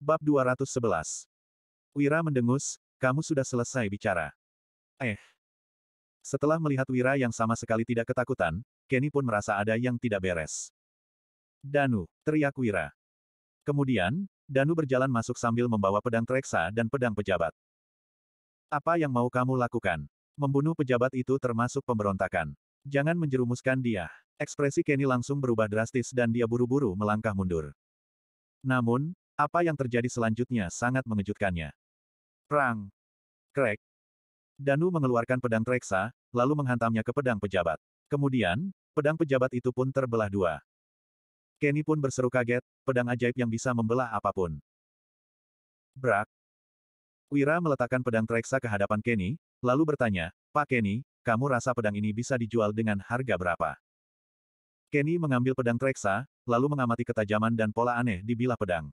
Bab 211. Wira mendengus, kamu sudah selesai bicara. Setelah melihat Wira yang sama sekali tidak ketakutan, Kenny pun merasa ada yang tidak beres. Danu, teriak Wira. Kemudian, Danu berjalan masuk sambil membawa pedang Treksa dan pedang pejabat. Apa yang mau kamu lakukan? Membunuh pejabat itu termasuk pemberontakan. Jangan menjerumuskan dia. Ekspresi Kenny langsung berubah drastis dan dia buru-buru melangkah mundur. Namun, apa yang terjadi selanjutnya sangat mengejutkannya. Perang. Krek. Danu mengeluarkan pedang Treksa, lalu menghantamnya ke pedang pejabat. Kemudian, pedang pejabat itu pun terbelah dua. Kenny pun berseru kaget, pedang ajaib yang bisa membelah apapun. Brak. Wira meletakkan pedang Treksa ke hadapan Kenny, lalu bertanya, Pak Kenny, kamu rasa pedang ini bisa dijual dengan harga berapa? Kenny mengambil pedang Treksa, lalu mengamati ketajaman dan pola aneh di bilah pedang.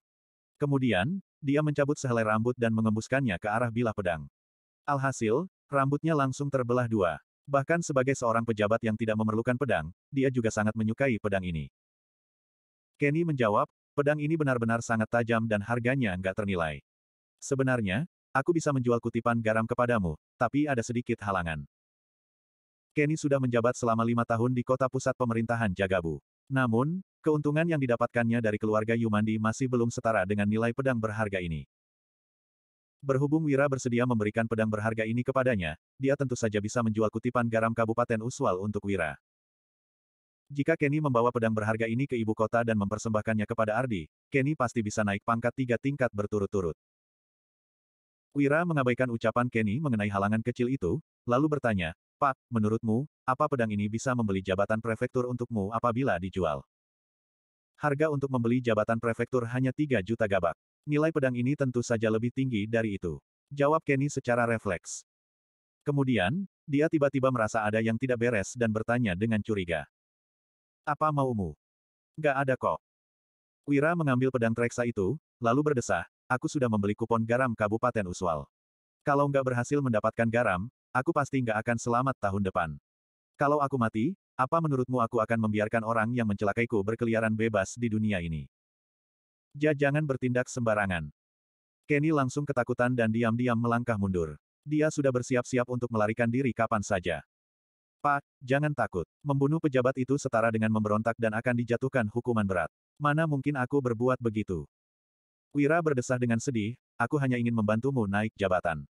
Kemudian, dia mencabut sehelai rambut dan mengembuskannya ke arah bilah pedang. Alhasil, rambutnya langsung terbelah dua. Bahkan sebagai seorang pejabat yang tidak memerlukan pedang, dia juga sangat menyukai pedang ini. Kenny menjawab, pedang ini benar-benar sangat tajam dan harganya nggak ternilai. Sebenarnya, aku bisa menjual kutipan garam kepadamu, tapi ada sedikit halangan. Kenny sudah menjabat selama 5 tahun di kota pusat pemerintahan Jagabu. Namun, keuntungan yang didapatkannya dari keluarga Yumandi masih belum setara dengan nilai pedang berharga ini. Berhubung Wira bersedia memberikan pedang berharga ini kepadanya, dia tentu saja bisa menjual kutipan garam Kabupaten Uswal untuk Wira. Jika Kenny membawa pedang berharga ini ke ibu kota dan mempersembahkannya kepada Ardi, Kenny pasti bisa naik pangkat 3 tingkat berturut-turut. Wira mengabaikan ucapan Kenny mengenai halangan kecil itu, lalu bertanya, Pak, menurutmu, apa pedang ini bisa membeli jabatan prefektur untukmu apabila dijual? Harga untuk membeli jabatan prefektur hanya 3 juta gabak. Nilai pedang ini tentu saja lebih tinggi dari itu. Jawab Kenny secara refleks. Kemudian, dia tiba-tiba merasa ada yang tidak beres dan bertanya dengan curiga. Apa maumu? Nggak ada kok. Wira mengambil pedang Treksa itu, lalu berdesah, aku sudah membeli kupon garam Kabupaten Uswal. Kalau nggak berhasil mendapatkan garam, aku pasti nggak akan selamat tahun depan. Kalau aku mati, apa menurutmu aku akan membiarkan orang yang mencelakaiku berkeliaran bebas di dunia ini? Jangan bertindak sembarangan. Kenny langsung ketakutan dan diam-diam melangkah mundur. Dia sudah bersiap-siap untuk melarikan diri kapan saja. Pak, jangan takut. Membunuh pejabat itu setara dengan memberontak dan akan dijatuhkan hukuman berat. Mana mungkin aku berbuat begitu? Wira berdesah dengan sedih, aku hanya ingin membantumu naik jabatan.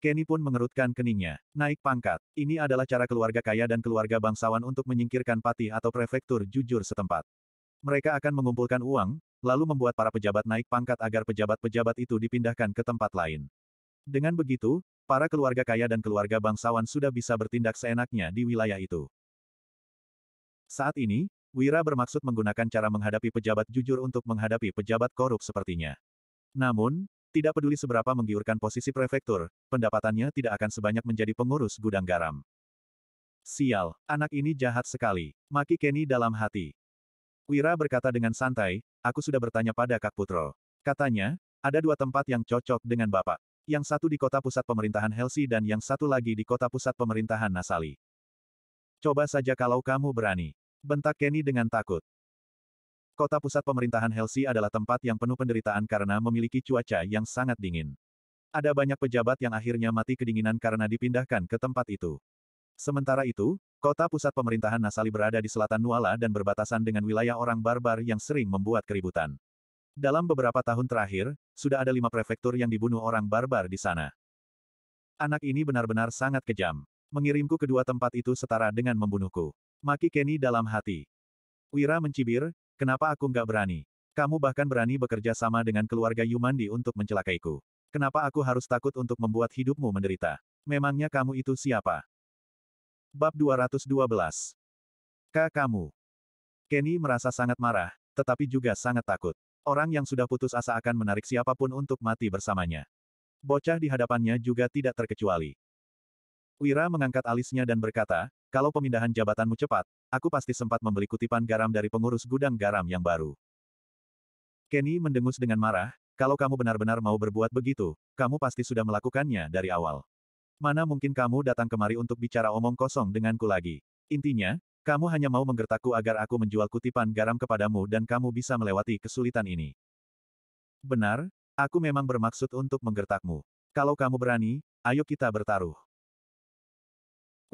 Kenny pun mengerutkan keningnya. Naik pangkat. Ini adalah cara keluarga kaya dan keluarga bangsawan untuk menyingkirkan patih atau prefektur jujur setempat. Mereka akan mengumpulkan uang, lalu membuat para pejabat naik pangkat agar pejabat-pejabat itu dipindahkan ke tempat lain. Dengan begitu, para keluarga kaya dan keluarga bangsawan sudah bisa bertindak seenaknya di wilayah itu. Saat ini, Wira bermaksud menggunakan cara menghadapi pejabat jujur untuk menghadapi pejabat korup sepertinya. Namun, tidak peduli seberapa menggiurkan posisi prefektur, pendapatannya tidak akan sebanyak menjadi pengurus gudang garam. Sial, anak ini jahat sekali, maki Kenny dalam hati. Wira berkata dengan santai, aku sudah bertanya pada Kak Putro. Katanya, ada 2 tempat yang cocok dengan Bapak. Yang satu di kota pusat pemerintahan Helsi dan yang satu lagi di kota pusat pemerintahan Nasali. Coba saja kalau kamu berani. Bentak Kenny dengan takut. Kota pusat pemerintahan Helsi adalah tempat yang penuh penderitaan karena memiliki cuaca yang sangat dingin. Ada banyak pejabat yang akhirnya mati kedinginan karena dipindahkan ke tempat itu. Sementara itu, kota pusat pemerintahan Nasali berada di selatan Nuala dan berbatasan dengan wilayah orang barbar yang sering membuat keributan. Dalam beberapa tahun terakhir, sudah ada 5 prefektur yang dibunuh orang barbar di sana. Anak ini benar-benar sangat kejam. Mengirimku ke 2 tempat itu setara dengan membunuhku. Maki Kenny dalam hati. Wira mencibir, kenapa aku nggak berani? Kamu bahkan berani bekerja sama dengan keluarga Yumandi untuk mencelakaiku. Kenapa aku harus takut untuk membuat hidupmu menderita? Memangnya kamu itu siapa? Bab 212. Kamu. Kenny merasa sangat marah, tetapi juga sangat takut. Orang yang sudah putus asa akan menarik siapapun untuk mati bersamanya. Bocah di hadapannya juga tidak terkecuali. Wira mengangkat alisnya dan berkata, kalau pemindahan jabatanmu cepat, aku pasti sempat membeli kutipan garam dari pengurus gudang garam yang baru. Kenny mendengus dengan marah, kalau kamu benar-benar mau berbuat begitu, kamu pasti sudah melakukannya dari awal. Mana mungkin kamu datang kemari untuk bicara omong kosong denganku lagi. Intinya, kamu hanya mau menggertakku agar aku menjual kutipan garam kepadamu dan kamu bisa melewati kesulitan ini. Benar, aku memang bermaksud untuk menggertakmu. Kalau kamu berani, ayo kita bertaruh.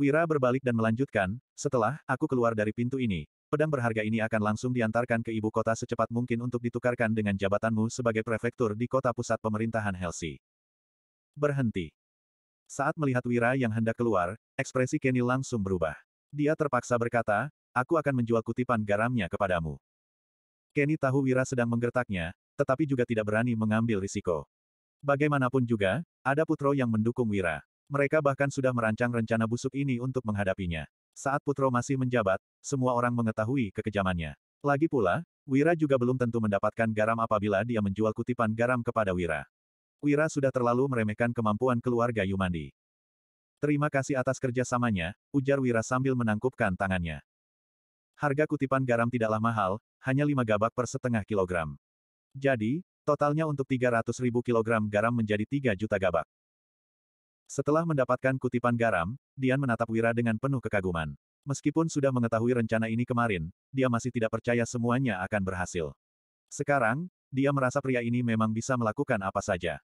Wira berbalik dan melanjutkan, setelah aku keluar dari pintu ini, pedang berharga ini akan langsung diantarkan ke ibu kota secepat mungkin untuk ditukarkan dengan jabatanmu sebagai prefektur di kota pusat pemerintahan Helsi. Berhenti. Saat melihat Wira yang hendak keluar, ekspresi Kenny langsung berubah. Dia terpaksa berkata, aku akan menjual kutipan garamnya kepadamu. Kenny tahu Wira sedang menggertaknya, tetapi juga tidak berani mengambil risiko. Bagaimanapun juga, ada Putro yang mendukung Wira. Mereka bahkan sudah merancang rencana busuk ini untuk menghadapinya. Saat Putro masih menjabat, semua orang mengetahui kekejamannya. Lagi pula, Wira juga belum tentu mendapatkan garam apabila dia menjual kutipan garam kepada Wira. Wira sudah terlalu meremehkan kemampuan keluarga Yumandi. Terima kasih atas kerjasamanya, ujar Wira sambil menangkupkan tangannya. Harga kutipan garam tidaklah mahal, hanya 5 gabak per setengah kilogram. Jadi, totalnya untuk 300.000 kilogram garam menjadi 3 juta gabak. Setelah mendapatkan kutipan garam, Dian menatap Wira dengan penuh kekaguman. Meskipun sudah mengetahui rencana ini kemarin, dia masih tidak percaya semuanya akan berhasil. Sekarang, dia merasa pria ini memang bisa melakukan apa saja.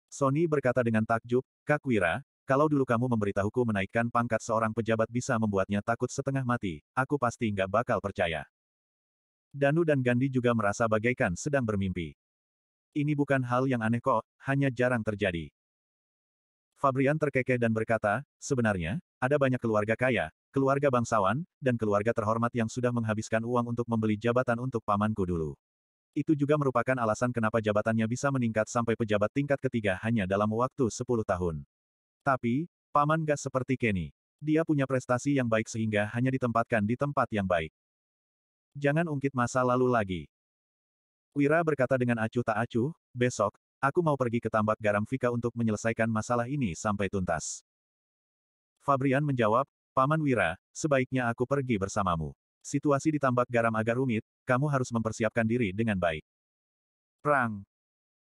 Sony berkata dengan takjub, Kak Wira, kalau dulu kamu memberitahuku menaikkan pangkat seorang pejabat bisa membuatnya takut setengah mati, aku pasti nggak bakal percaya. Danu dan Gandhi juga merasa bagaikan sedang bermimpi. Ini bukan hal yang aneh kok, hanya jarang terjadi. Fabrian terkekeh dan berkata, sebenarnya, ada banyak keluarga kaya, keluarga bangsawan, dan keluarga terhormat yang sudah menghabiskan uang untuk membeli jabatan untuk pamanku dulu. Itu juga merupakan alasan kenapa jabatannya bisa meningkat sampai pejabat tingkat ketiga hanya dalam waktu 10 tahun. Tapi, paman gak seperti Kenny. Dia punya prestasi yang baik sehingga hanya ditempatkan di tempat yang baik. Jangan ungkit masa lalu lagi. Wira berkata dengan acuh tak acuh, besok, aku mau pergi ke tambak garam Vika untuk menyelesaikan masalah ini sampai tuntas. Fabrian menjawab, Paman Wira, sebaiknya aku pergi bersamamu. Situasi di tambak garam agak rumit, kamu harus mempersiapkan diri dengan baik. Perang.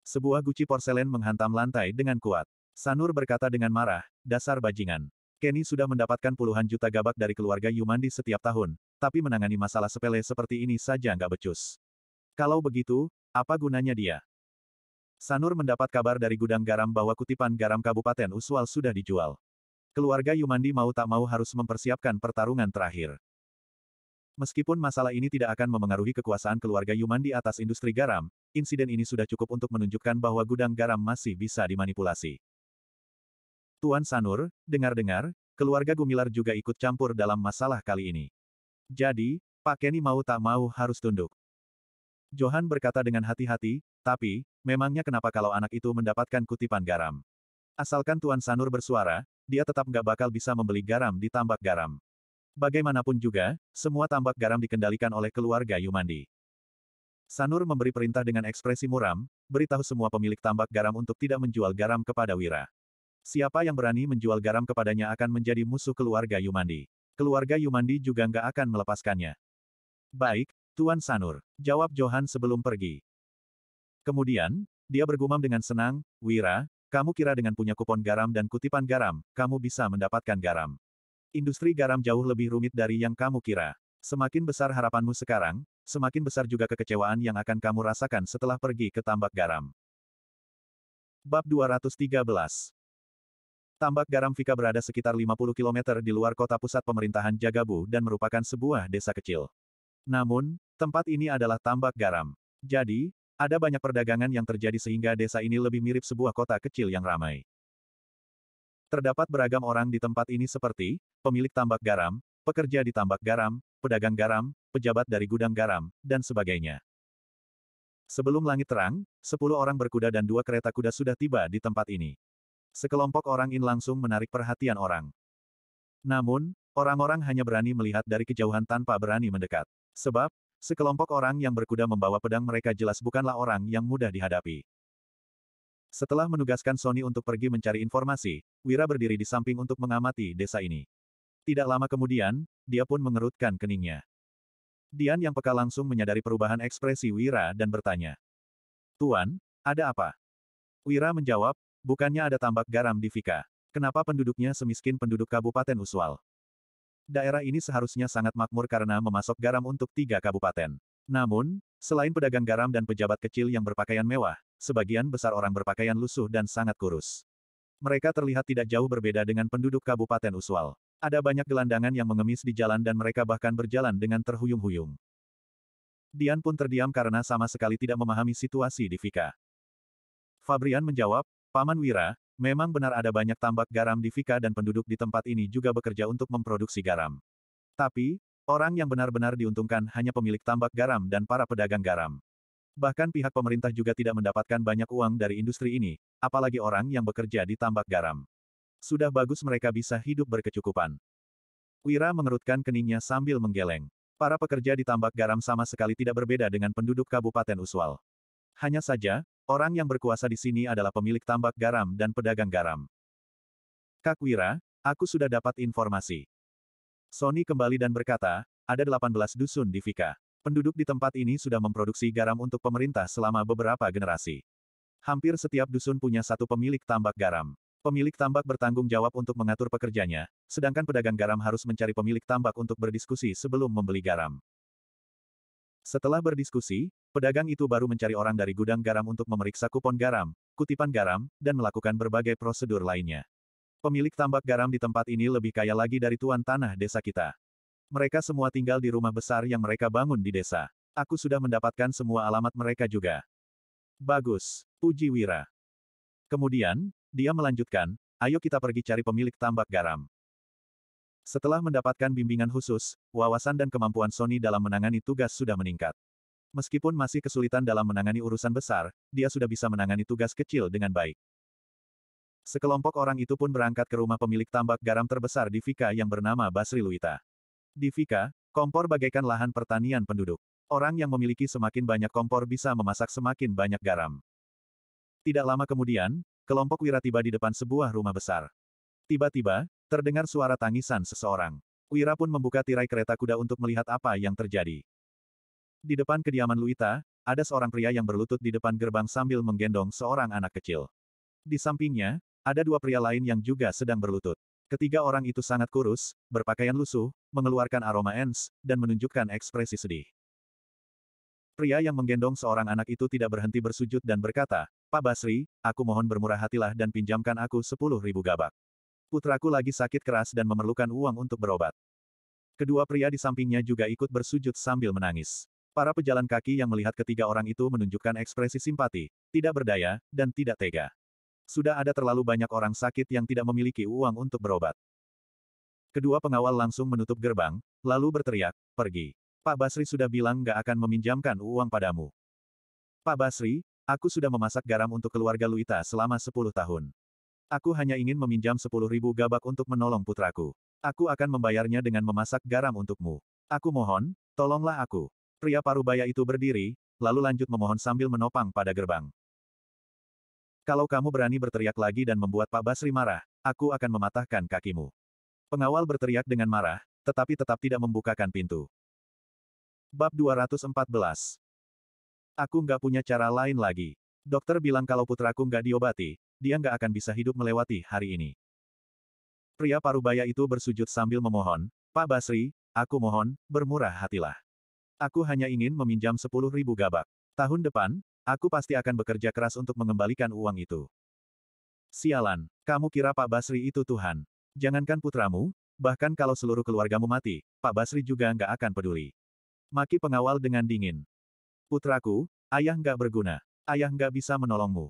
Sebuah guci porselen menghantam lantai dengan kuat. Sanur berkata dengan marah, dasar bajingan. Kenny sudah mendapatkan puluhan juta gabak dari keluarga Yumandi setiap tahun, tapi menangani masalah sepele seperti ini saja nggak becus. Kalau begitu, apa gunanya dia? Sanur mendapat kabar dari gudang garam bahwa kutipan garam Kabupaten Uswal sudah dijual. Keluarga Yumandi mau tak mau harus mempersiapkan pertarungan terakhir. Meskipun masalah ini tidak akan memengaruhi kekuasaan keluarga Yumandi atas industri garam, insiden ini sudah cukup untuk menunjukkan bahwa gudang garam masih bisa dimanipulasi. Tuan Sanur, dengar-dengar, keluarga Gumilar juga ikut campur dalam masalah kali ini. Jadi, Pak Kenny mau tak mau harus tunduk. Johan berkata dengan hati-hati, tapi, memangnya kenapa kalau anak itu mendapatkan kutipan garam? Asalkan Tuan Sanur bersuara, dia tetap nggak bakal bisa membeli garam di tambak garam. Bagaimanapun juga, semua tambak garam dikendalikan oleh keluarga Yumandi. Sanur memberi perintah dengan ekspresi muram, beritahu semua pemilik tambak garam untuk tidak menjual garam kepada Wira. Siapa yang berani menjual garam kepadanya akan menjadi musuh keluarga Yumandi. Keluarga Yumandi juga nggak akan melepaskannya. Baik, Tuan Sanur, jawab Johan sebelum pergi. Kemudian, dia bergumam dengan senang, Wira, kamu kira dengan punya kupon garam dan kutipan garam, kamu bisa mendapatkan garam. Industri garam jauh lebih rumit dari yang kamu kira. Semakin besar harapanmu sekarang, semakin besar juga kekecewaan yang akan kamu rasakan setelah pergi ke tambak garam. Bab 213. Tambak garam Vika berada sekitar 50 km di luar kota pusat pemerintahan Jagabu dan merupakan sebuah desa kecil. Namun, tempat ini adalah tambak garam. Jadi, ada banyak perdagangan yang terjadi sehingga desa ini lebih mirip sebuah kota kecil yang ramai. Terdapat beragam orang di tempat ini seperti, pemilik tambak garam, pekerja di tambak garam, pedagang garam, pejabat dari gudang garam, dan sebagainya. Sebelum langit terang, 10 orang berkuda dan 2 kereta kuda sudah tiba di tempat ini. Sekelompok orang ini langsung menarik perhatian orang. Namun, orang-orang hanya berani melihat dari kejauhan tanpa berani mendekat. Sebab, sekelompok orang yang berkuda membawa pedang mereka jelas bukanlah orang yang mudah dihadapi. Setelah menugaskan Sony untuk pergi mencari informasi, Wira berdiri di samping untuk mengamati desa ini. Tidak lama kemudian, dia pun mengerutkan keningnya. Dian yang peka langsung menyadari perubahan ekspresi Wira dan bertanya. Tuan, ada apa? Wira menjawab, bukannya ada tambak garam di Vika. Kenapa penduduknya semiskin penduduk Kabupaten Uswal? Daerah ini seharusnya sangat makmur karena memasok garam untuk 3 kabupaten. Namun, selain pedagang garam dan pejabat kecil yang berpakaian mewah, sebagian besar orang berpakaian lusuh dan sangat kurus. Mereka terlihat tidak jauh berbeda dengan penduduk Kabupaten Uswal. Ada banyak gelandangan yang mengemis di jalan dan mereka bahkan berjalan dengan terhuyung-huyung. Dian pun terdiam karena sama sekali tidak memahami situasi di Vika. Fabrian menjawab, Paman Wira, memang benar ada banyak tambak garam di Vika dan penduduk di tempat ini juga bekerja untuk memproduksi garam. Tapi, orang yang benar-benar diuntungkan hanya pemilik tambak garam dan para pedagang garam. Bahkan pihak pemerintah juga tidak mendapatkan banyak uang dari industri ini, apalagi orang yang bekerja di tambak garam. Sudah bagus mereka bisa hidup berkecukupan. Wira mengerutkan keningnya sambil menggeleng. Para pekerja di tambak garam sama sekali tidak berbeda dengan penduduk Kabupaten Uswal. Hanya saja, orang yang berkuasa di sini adalah pemilik tambak garam dan pedagang garam. Kak Wira, aku sudah dapat informasi. Sony kembali dan berkata, ada 18 dusun di Vika. Penduduk di tempat ini sudah memproduksi garam untuk pemerintah selama beberapa generasi. Hampir setiap dusun punya satu pemilik tambak garam. Pemilik tambak bertanggung jawab untuk mengatur pekerjanya, sedangkan pedagang garam harus mencari pemilik tambak untuk berdiskusi sebelum membeli garam. Setelah berdiskusi, pedagang itu baru mencari orang dari gudang garam untuk memeriksa kupon garam, kutipan garam, dan melakukan berbagai prosedur lainnya. Pemilik tambak garam di tempat ini lebih kaya lagi dari tuan tanah desa kita. Mereka semua tinggal di rumah besar yang mereka bangun di desa. Aku sudah mendapatkan semua alamat mereka juga. Bagus, puji Wira. Kemudian, dia melanjutkan, ayo kita pergi cari pemilik tambak garam. Setelah mendapatkan bimbingan khusus, wawasan dan kemampuan Sony dalam menangani tugas sudah meningkat. Meskipun masih kesulitan dalam menangani urusan besar, dia sudah bisa menangani tugas kecil dengan baik. Sekelompok orang itu pun berangkat ke rumah pemilik tambak garam terbesar di Vika yang bernama Basri Luita. Di Vika, kompor bagaikan lahan pertanian penduduk. Orang yang memiliki semakin banyak kompor bisa memasak semakin banyak garam. Tidak lama kemudian, kelompok Wira tiba di depan sebuah rumah besar. Tiba-tiba, terdengar suara tangisan seseorang. Wira pun membuka tirai kereta kuda untuk melihat apa yang terjadi. Di depan kediaman Luita, ada seorang pria yang berlutut di depan gerbang sambil menggendong seorang anak kecil. Di sampingnya, ada dua pria lain yang juga sedang berlutut. Ketiga orang itu sangat kurus, berpakaian lusuh, mengeluarkan aroma ens, dan menunjukkan ekspresi sedih. Pria yang menggendong seorang anak itu tidak berhenti bersujud dan berkata, Pak Basri, aku mohon bermurah hatilah dan pinjamkan aku 10.000 gabak. Putraku lagi sakit keras dan memerlukan uang untuk berobat. Kedua pria di sampingnya juga ikut bersujud sambil menangis. Para pejalan kaki yang melihat ketiga orang itu menunjukkan ekspresi simpati, tidak berdaya, dan tidak tega. Sudah ada terlalu banyak orang sakit yang tidak memiliki uang untuk berobat. Kedua pengawal langsung menutup gerbang, lalu berteriak, pergi. Pak Basri sudah bilang nggak akan meminjamkan uang padamu. Pak Basri, aku sudah memasak garam untuk keluarga Luita selama 10 tahun. Aku hanya ingin meminjam 10.000 gabak untuk menolong putraku. Aku akan membayarnya dengan memasak garam untukmu. Aku mohon, tolonglah aku. Pria parubaya itu berdiri, lalu lanjut memohon sambil menopang pada gerbang. Kalau kamu berani berteriak lagi dan membuat Pak Basri marah, aku akan mematahkan kakimu. Pengawal berteriak dengan marah, tetapi tetap tidak membukakan pintu. Bab 214. Aku nggak punya cara lain lagi. Dokter bilang kalau putraku nggak diobati, dia nggak akan bisa hidup melewati hari ini. Pria parubaya itu bersujud sambil memohon, Pak Basri, aku mohon, bermurah hatilah. Aku hanya ingin meminjam 10.000 gabak. Tahun depan, aku pasti akan bekerja keras untuk mengembalikan uang itu. Sialan, kamu kira Pak Basri itu Tuhan? Jangankan putramu, bahkan kalau seluruh keluargamu mati, Pak Basri juga nggak akan peduli. Maki pengawal dengan dingin. Putraku, ayah nggak berguna. Ayah nggak bisa menolongmu.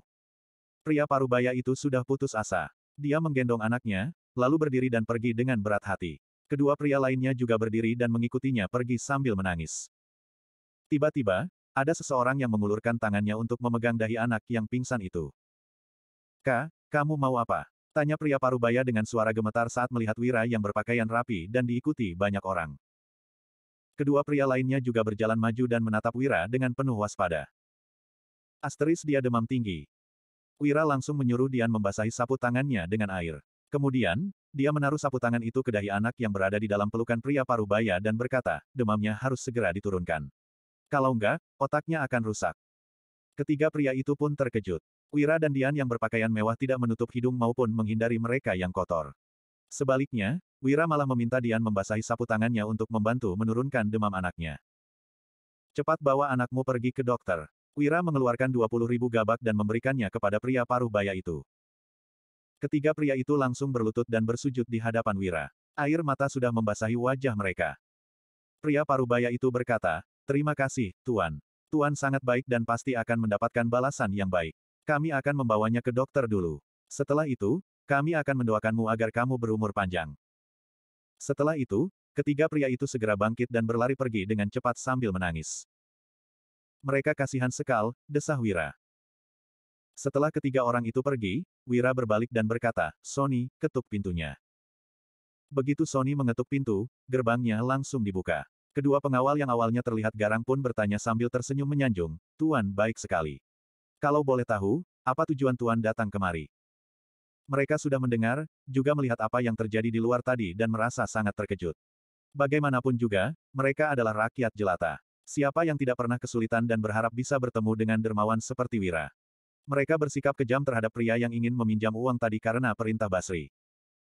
Pria parubaya itu sudah putus asa. Dia menggendong anaknya, lalu berdiri dan pergi dengan berat hati. Kedua pria lainnya juga berdiri dan mengikutinya pergi sambil menangis. Tiba-tiba, ada seseorang yang mengulurkan tangannya untuk memegang dahi anak yang pingsan itu. Kak, kamu mau apa? Tanya pria parubaya dengan suara gemetar saat melihat Wira yang berpakaian rapi dan diikuti banyak orang. Kedua pria lainnya juga berjalan maju dan menatap Wira dengan penuh waspada. Asteris dia demam tinggi. Wira langsung menyuruh Dian membasahi sapu tangannya dengan air. Kemudian, dia menaruh sapu tangan itu ke dahi anak yang berada di dalam pelukan pria parubaya dan berkata, demamnya harus segera diturunkan. Kalau enggak, otaknya akan rusak. Ketiga pria itu pun terkejut. Wira dan Dian yang berpakaian mewah tidak menutup hidung maupun menghindari mereka yang kotor. Sebaliknya, Wira malah meminta Dian membasahi sapu tangannya untuk membantu menurunkan demam anaknya. Cepat bawa anakmu pergi ke dokter. Wira mengeluarkan 20.000 gabak dan memberikannya kepada pria paruh baya itu. Ketiga pria itu langsung berlutut dan bersujud di hadapan Wira. Air mata sudah membasahi wajah mereka. Pria paruh baya itu berkata, "Terima kasih, Tuan. Tuan sangat baik dan pasti akan mendapatkan balasan yang baik. Kami akan membawanya ke dokter dulu. Setelah itu, kami akan mendoakanmu agar kamu berumur panjang." Setelah itu, ketiga pria itu segera bangkit dan berlari pergi dengan cepat sambil menangis. "Mereka kasihan sekali," desah Wira. Setelah ketiga orang itu pergi, Wira berbalik dan berkata, "Sony, ketuk pintunya." Begitu Sony mengetuk pintu, gerbangnya langsung dibuka. Kedua pengawal yang awalnya terlihat garang pun bertanya sambil tersenyum menyanjung, "Tuan baik sekali. Kalau boleh tahu, apa tujuan Tuan datang kemari?" Mereka sudah mendengar, juga melihat apa yang terjadi di luar tadi dan merasa sangat terkejut. Bagaimanapun juga, mereka adalah rakyat jelata. Siapa yang tidak pernah kesulitan dan berharap bisa bertemu dengan dermawan seperti Wira? Mereka bersikap kejam terhadap pria yang ingin meminjam uang tadi karena perintah Basri.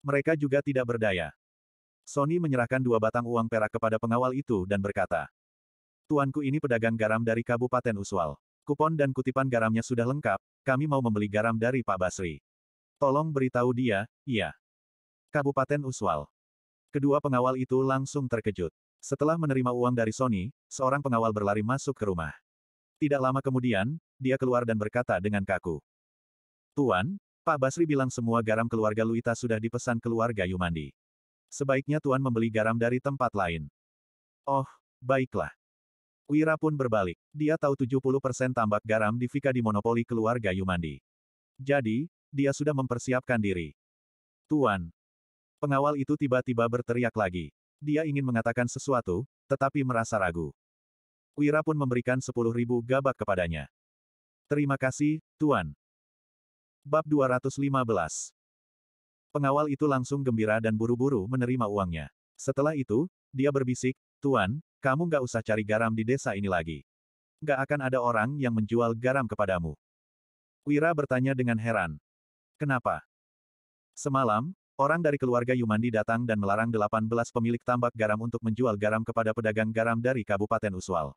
Mereka juga tidak berdaya. Sony menyerahkan 2 batang uang perak kepada pengawal itu dan berkata, "Tuanku ini pedagang garam dari Kabupaten Uswal. Kupon dan kutipan garamnya sudah lengkap, kami mau membeli garam dari Pak Basri. Tolong beritahu dia." "Iya." Kabupaten Uswal. Kedua pengawal itu langsung terkejut. Setelah menerima uang dari Sony, seorang pengawal berlari masuk ke rumah. Tidak lama kemudian, dia keluar dan berkata dengan kaku, "Tuan, Pak Basri bilang semua garam keluarga Luita sudah dipesan keluarga Yumandi. Sebaiknya Tuan membeli garam dari tempat lain." "Oh, baiklah." Wira pun berbalik. Dia tahu 70% tambak garam di Vika dimonopoli keluarga Yumandi. Jadi, dia sudah mempersiapkan diri. "Tuan." Pengawal itu tiba-tiba berteriak lagi. Dia ingin mengatakan sesuatu, tetapi merasa ragu. Wira pun memberikan 10.000 gabak kepadanya. "Terima kasih, Tuan." Bab 215. Pengawal itu langsung gembira dan buru-buru menerima uangnya. Setelah itu, dia berbisik, "Tuan, kamu nggak usah cari garam di desa ini lagi. Nggak akan ada orang yang menjual garam kepadamu." Wira bertanya dengan heran. "Kenapa?" "Semalam, orang dari keluarga Yumandi datang dan melarang 18 pemilik tambak garam untuk menjual garam kepada pedagang garam dari Kabupaten Uswal.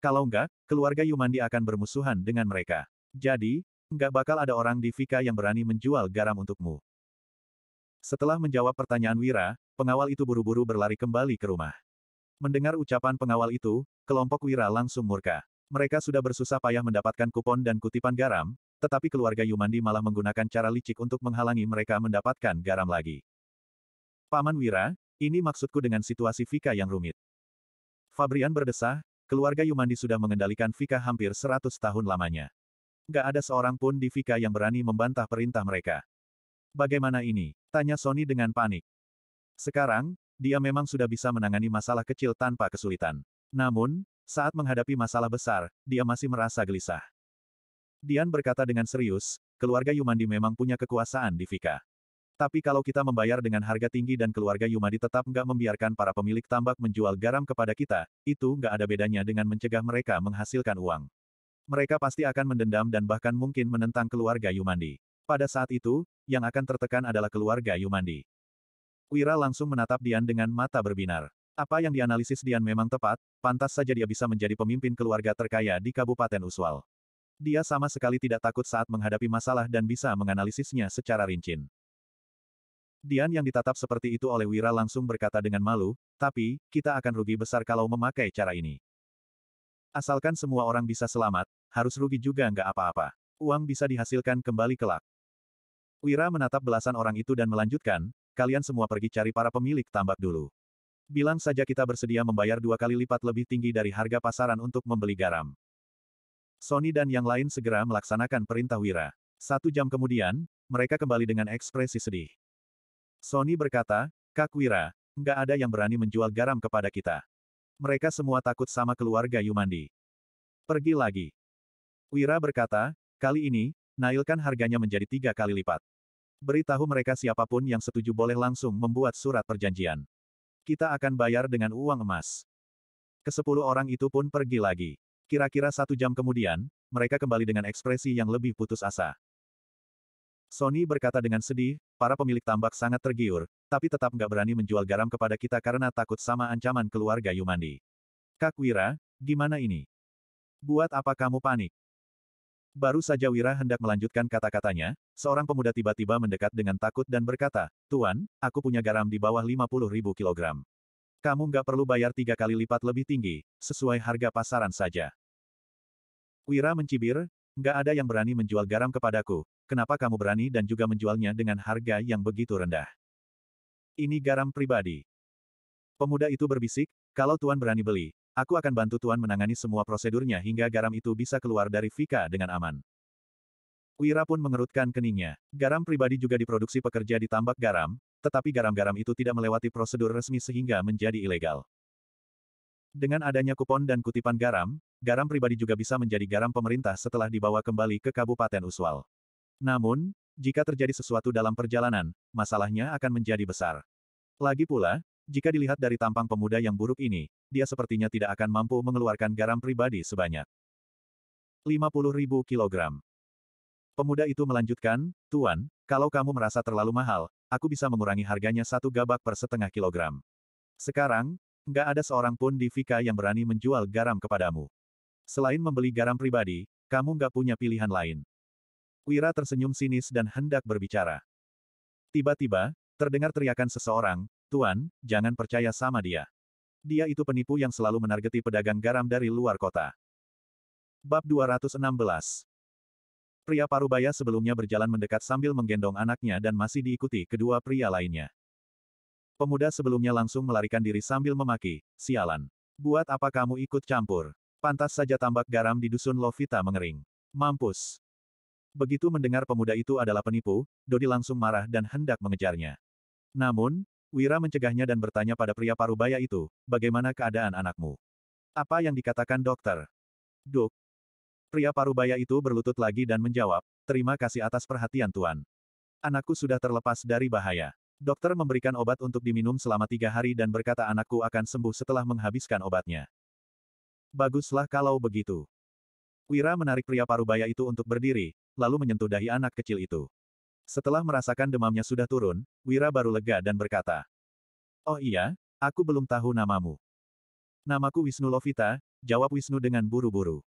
Kalau enggak, keluarga Yumandi akan bermusuhan dengan mereka. Jadi, nggak bakal ada orang di Vika yang berani menjual garam untukmu." Setelah menjawab pertanyaan Wira, pengawal itu buru-buru berlari kembali ke rumah. Mendengar ucapan pengawal itu, kelompok Wira langsung murka. Mereka sudah bersusah payah mendapatkan kupon dan kutipan garam, tetapi keluarga Yumandi malah menggunakan cara licik untuk menghalangi mereka mendapatkan garam lagi. "Paman Wira, ini maksudku dengan situasi Vika yang rumit." Fabrian berdesah, keluarga Yumandi sudah mengendalikan Vika hampir 100 tahun lamanya. Nggak ada seorang pun di Vika yang berani membantah perintah mereka. "Bagaimana ini?" tanya Sony dengan panik. Sekarang, dia memang sudah bisa menangani masalah kecil tanpa kesulitan. Namun, saat menghadapi masalah besar, dia masih merasa gelisah. Dian berkata dengan serius, "Keluarga Yumandi memang punya kekuasaan di Vika. Tapi kalau kita membayar dengan harga tinggi dan keluarga Yumandi tetap nggak membiarkan para pemilik tambak menjual garam kepada kita, itu nggak ada bedanya dengan mencegah mereka menghasilkan uang. Mereka pasti akan mendendam dan bahkan mungkin menentang keluarga Yumandi. Pada saat itu, yang akan tertekan adalah keluarga Yumandi." Wira langsung menatap Dian dengan mata berbinar. Apa yang dianalisis Dian memang tepat, pantas saja dia bisa menjadi pemimpin keluarga terkaya di Kabupaten Uswal. Dia sama sekali tidak takut saat menghadapi masalah dan bisa menganalisisnya secara rinci. Dian yang ditatap seperti itu oleh Wira langsung berkata dengan malu, "Tapi, kita akan rugi besar kalau memakai cara ini. Asalkan semua orang bisa selamat, harus rugi juga nggak apa-apa. Uang bisa dihasilkan kembali kelak." Wira menatap belasan orang itu dan melanjutkan, "Kalian semua pergi cari para pemilik tambak dulu. Bilang saja kita bersedia membayar 2 kali lipat lebih tinggi dari harga pasaran untuk membeli garam." Sony dan yang lain segera melaksanakan perintah Wira. 1 jam kemudian, mereka kembali dengan ekspresi sedih. Sony berkata, "Kak Wira, nggak ada yang berani menjual garam kepada kita. Mereka semua takut sama keluarga Yumandi. Pergi lagi." Wira berkata, "Kali ini, nailkan harganya menjadi 3 kali lipat. Beritahu mereka siapapun yang setuju boleh langsung membuat surat perjanjian. Kita akan bayar dengan uang emas." Ke-10 orang itu pun pergi lagi. Kira-kira 1 jam kemudian, mereka kembali dengan ekspresi yang lebih putus asa. Sony berkata dengan sedih, "Para pemilik tambak sangat tergiur, tapi tetap nggak berani menjual garam kepada kita karena takut sama ancaman keluarga Yumandi. Kak Wira, gimana ini? Buat apa kamu panik? Baru saja Wira hendak melanjutkan kata-katanya, seorang pemuda tiba-tiba mendekat dengan takut dan berkata, Tuan, aku punya garam di bawah 50.000 kilogram. Kamu nggak perlu bayar 3 kali lipat lebih tinggi, sesuai harga pasaran saja. Wira mencibir, nggak ada yang berani menjual garam kepadaku, kenapa kamu berani dan juga menjualnya dengan harga yang begitu rendah? Ini garam pribadi. Pemuda itu berbisik, kalau Tuan berani beli, aku akan bantu Tuan menangani semua prosedurnya hingga garam itu bisa keluar dari Vika dengan aman. Wira pun mengerutkan keningnya. Garam pribadi juga diproduksi pekerja di tambak garam, tetapi garam-garam itu tidak melewati prosedur resmi sehingga menjadi ilegal. Dengan adanya kupon dan kutipan garam, garam pribadi juga bisa menjadi garam pemerintah setelah dibawa kembali ke Kabupaten Uswal. Namun, jika terjadi sesuatu dalam perjalanan, masalahnya akan menjadi besar. Lagi pula, jika dilihat dari tampang pemuda yang buruk ini, dia sepertinya tidak akan mampu mengeluarkan garam pribadi sebanyak 50.000 kilogram. Pemuda itu melanjutkan, Tuan, kalau kamu merasa terlalu mahal, aku bisa mengurangi harganya 1 gabak per setengah kilogram. Sekarang, nggak ada seorang pun di Vika yang berani menjual garam kepadamu. Selain membeli garam pribadi, kamu nggak punya pilihan lain. Wira tersenyum sinis dan hendak berbicara. Tiba-tiba, terdengar teriakan seseorang, Tuan, jangan percaya sama dia. Dia itu penipu yang selalu menargeti pedagang garam dari luar kota. Bab 216. Pria parubaya sebelumnya berjalan mendekat sambil menggendong anaknya dan masih diikuti kedua pria lainnya. Pemuda sebelumnya langsung melarikan diri sambil memaki, sialan. Buat apa kamu ikut campur? Pantas saja tambak garam di dusun Lovita mengering. Mampus. Begitu mendengar pemuda itu adalah penipu, Dodi langsung marah dan hendak mengejarnya. Namun, Wira mencegahnya dan bertanya pada pria parubaya itu, bagaimana keadaan anakmu? Apa yang dikatakan dokter? Duk. Pria parubaya itu berlutut lagi dan menjawab, terima kasih atas perhatian Tuan. Anakku sudah terlepas dari bahaya. Dokter memberikan obat untuk diminum selama 3 hari dan berkata anakku akan sembuh setelah menghabiskan obatnya. Baguslah kalau begitu. Wira menarik pria parubaya itu untuk berdiri, lalu menyentuh dahi anak kecil itu. Setelah merasakan demamnya sudah turun, Wira baru lega dan berkata, oh iya, aku belum tahu namamu. Namaku Wisnu Lovita, jawab Wisnu dengan buru-buru.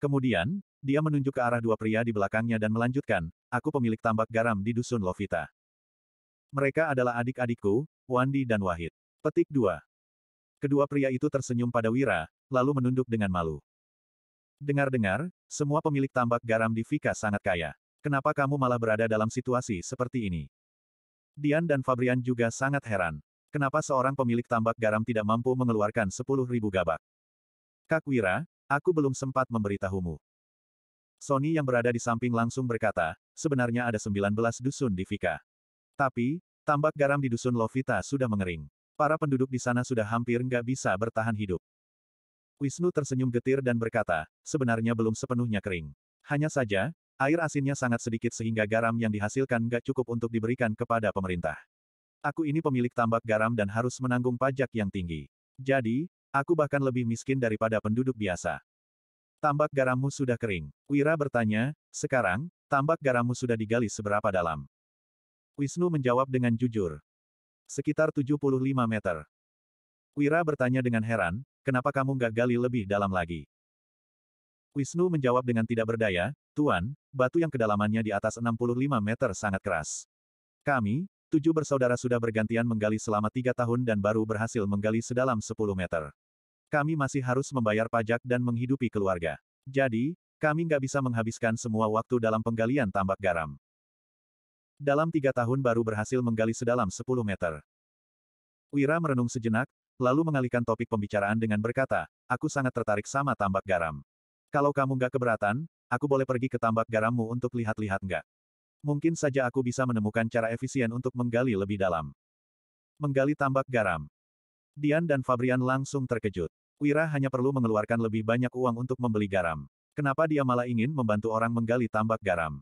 Kemudian, dia menunjuk ke arah dua pria di belakangnya dan melanjutkan, aku pemilik tambak garam di dusun Lovita. Mereka adalah adik-adikku, Wandi dan Wahid. Petik 2. Kedua pria itu tersenyum pada Wira, lalu menunduk dengan malu. Dengar-dengar, semua pemilik tambak garam di Vika sangat kaya. Kenapa kamu malah berada dalam situasi seperti ini? Dian dan Fabrian juga sangat heran. Kenapa seorang pemilik tambak garam tidak mampu mengeluarkan 10.000 gabak? Kak Wira, aku belum sempat memberitahumu. Sony yang berada di samping langsung berkata, sebenarnya ada 19 dusun di Vika. Tapi, tambak garam di dusun Lovita sudah mengering. Para penduduk di sana sudah hampir nggak bisa bertahan hidup. Wisnu tersenyum getir dan berkata, sebenarnya belum sepenuhnya kering. Hanya saja, air asinnya sangat sedikit sehingga garam yang dihasilkan nggak cukup untuk diberikan kepada pemerintah. Aku ini pemilik tambak garam dan harus menanggung pajak yang tinggi. Jadi, aku bahkan lebih miskin daripada penduduk biasa. Tambak garammu sudah kering. Wira bertanya, sekarang, tambak garammu sudah digali seberapa dalam? Wisnu menjawab dengan jujur. Sekitar 75 meter. Wira bertanya dengan heran, kenapa kamu nggak gali lebih dalam lagi? Wisnu menjawab dengan tidak berdaya, Tuan, batu yang kedalamannya di atas 65 meter sangat keras. Kami, 7 bersaudara sudah bergantian menggali selama 3 tahun dan baru berhasil menggali sedalam 10 meter. Kami masih harus membayar pajak dan menghidupi keluarga. Jadi, kami nggak bisa menghabiskan semua waktu dalam penggalian tambak garam. Dalam 3 tahun baru berhasil menggali sedalam 10 meter. Wira merenung sejenak, lalu mengalihkan topik pembicaraan dengan berkata, aku sangat tertarik sama tambak garam. Kalau kamu nggak keberatan, aku boleh pergi ke tambak garammu untuk lihat-lihat nggak? Mungkin saja aku bisa menemukan cara efisien untuk menggali lebih dalam. Menggali tambak garam. Dian dan Fabrian langsung terkejut. Wira hanya perlu mengeluarkan lebih banyak uang untuk membeli garam. Kenapa dia malah ingin membantu orang menggali tambak garam?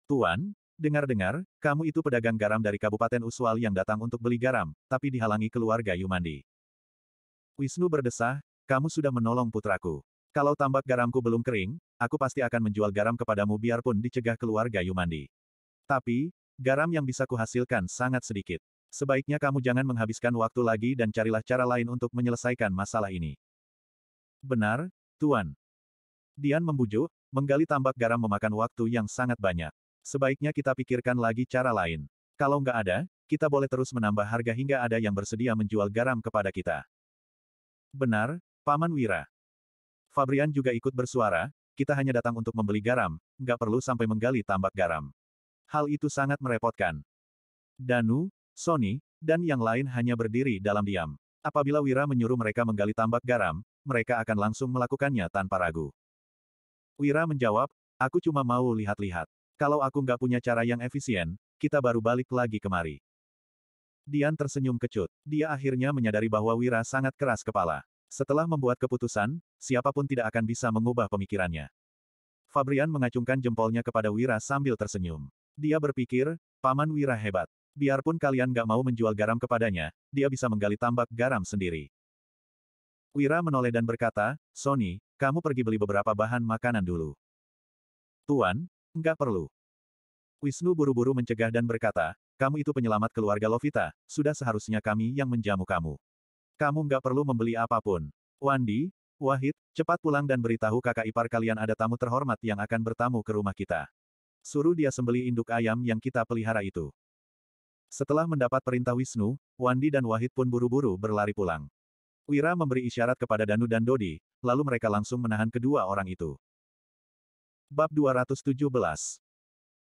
Tuan, dengar-dengar, kamu itu pedagang garam dari Kabupaten Uswal yang datang untuk beli garam, tapi dihalangi keluarga Yumandi. Wisnu berdesah, kamu sudah menolong putraku. Kalau tambak garamku belum kering, aku pasti akan menjual garam kepadamu biarpun dicegah keluarga Yumandi. Tapi, garam yang bisa kuhasilkan sangat sedikit. Sebaiknya kamu jangan menghabiskan waktu lagi dan carilah cara lain untuk menyelesaikan masalah ini. Benar, Tuan. Dian membujuk, menggali tambak garam memakan waktu yang sangat banyak. Sebaiknya kita pikirkan lagi cara lain. Kalau nggak ada, kita boleh terus menambah harga hingga ada yang bersedia menjual garam kepada kita. Benar, Paman Wira. Fabrian juga ikut bersuara, kita hanya datang untuk membeli garam, nggak perlu sampai menggali tambak garam. Hal itu sangat merepotkan. Danu, Sony, dan yang lain hanya berdiri dalam diam. Apabila Wira menyuruh mereka menggali tambak garam, mereka akan langsung melakukannya tanpa ragu. Wira menjawab, aku cuma mau lihat-lihat. Kalau aku nggak punya cara yang efisien, kita baru balik lagi kemari. Dian tersenyum kecut. Dia akhirnya menyadari bahwa Wira sangat keras kepala. Setelah membuat keputusan, siapapun tidak akan bisa mengubah pemikirannya. Fabrian mengacungkan jempolnya kepada Wira sambil tersenyum. Dia berpikir, Paman Wira hebat. Biarpun kalian nggak mau menjual garam kepadanya, dia bisa menggali tambak garam sendiri. Wira menoleh dan berkata, Sony, kamu pergi beli beberapa bahan makanan dulu. Tuan, nggak perlu. Wisnu buru-buru mencegah dan berkata, kamu itu penyelamat keluarga Lovita, sudah seharusnya kami yang menjamu kamu. Kamu nggak perlu membeli apapun. Wandi, Wahid, cepat pulang dan beritahu kakak ipar kalian ada tamu terhormat yang akan bertamu ke rumah kita. Suruh dia sembelih induk ayam yang kita pelihara itu. Setelah mendapat perintah Wisnu, Wandi dan Wahid pun buru-buru berlari pulang. Wira memberi isyarat kepada Danu dan Dodi, lalu mereka langsung menahan kedua orang itu. Bab 217.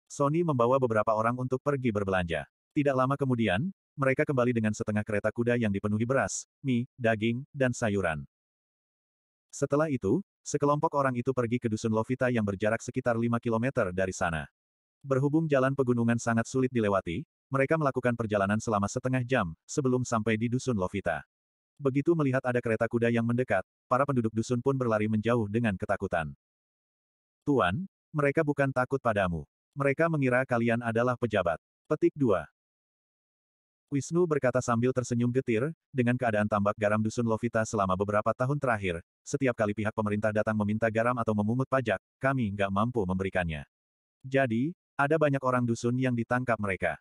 Sony membawa beberapa orang untuk pergi berbelanja. Tidak lama kemudian, mereka kembali dengan setengah kereta kuda yang dipenuhi beras, mie, daging, dan sayuran. Setelah itu, sekelompok orang itu pergi ke dusun Lovita yang berjarak sekitar 5 km dari sana. Berhubung jalan pegunungan sangat sulit dilewati, mereka melakukan perjalanan selama setengah jam, sebelum sampai di dusun Lovita. Begitu melihat ada kereta kuda yang mendekat, para penduduk dusun pun berlari menjauh dengan ketakutan. Tuan, mereka bukan takut padamu. Mereka mengira kalian adalah pejabat. Petik 2. Wisnu berkata sambil tersenyum getir, dengan keadaan tambak garam dusun Lovita selama beberapa tahun terakhir, setiap kali pihak pemerintah datang meminta garam atau memungut pajak, kami nggak mampu memberikannya. Jadi, ada banyak orang dusun yang ditangkap mereka.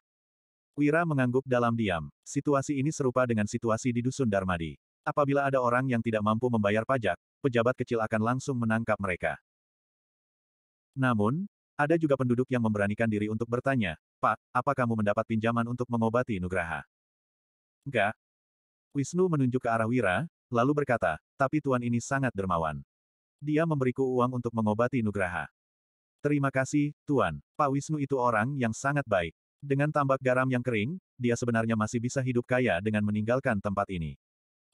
Wira mengangguk dalam diam. Situasi ini serupa dengan situasi di dusun Darmadi. Apabila ada orang yang tidak mampu membayar pajak, pejabat kecil akan langsung menangkap mereka. Namun, ada juga penduduk yang memberanikan diri untuk bertanya, Pak, apa kamu mendapat pinjaman untuk mengobati Nugraha? Enggak. Wisnu menunjuk ke arah Wira, lalu berkata, tapi tuan ini sangat dermawan. Dia memberiku uang untuk mengobati Nugraha. Terima kasih, tuan. Pak Wisnu itu orang yang sangat baik. Dengan tambak garam yang kering, dia sebenarnya masih bisa hidup kaya dengan meninggalkan tempat ini.